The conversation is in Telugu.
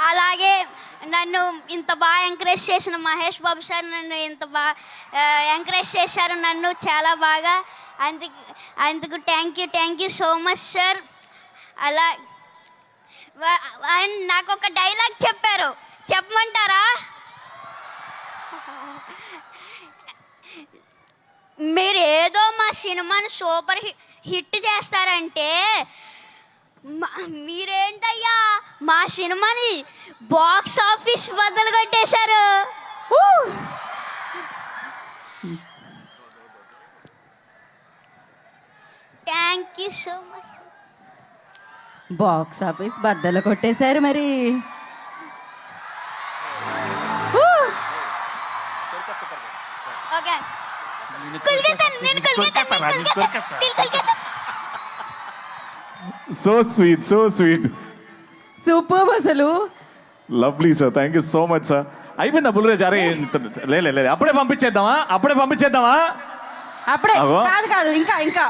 అలాగే నన్ను ఇంత బాగా ఎంకరేజ్ చేసిన మహేష్ బాబు సార్ నన్ను ఇంత బాగా ఎంకరేజ్ చేశారు నన్ను చాలా బాగా. అందుకు thank you so much sir. అలా అండ్ నాకు ఒక డైలాగ్ చెప్పారు, చెప్పమంటారా? మీరు ఏదో మా సినిమాని సూపర్ హిట్ చేస్తారంటే మీరేంటయ్యా మా సినిమాని బాక్స్ ఆఫీస్ బద్దలు కొట్టేశారు. Thank you so much. Box office బద్దలు కొట్టేశారు మరి. ఓకే సో స్వీట్ సూపర్ అసలు. Lovely sir, thank you so much sir. అయిపోయిందా బుల్లిరాజు? అరే లే అప్పుడే పంపించేద్దామా అప్పుడే కాదు ఇంకా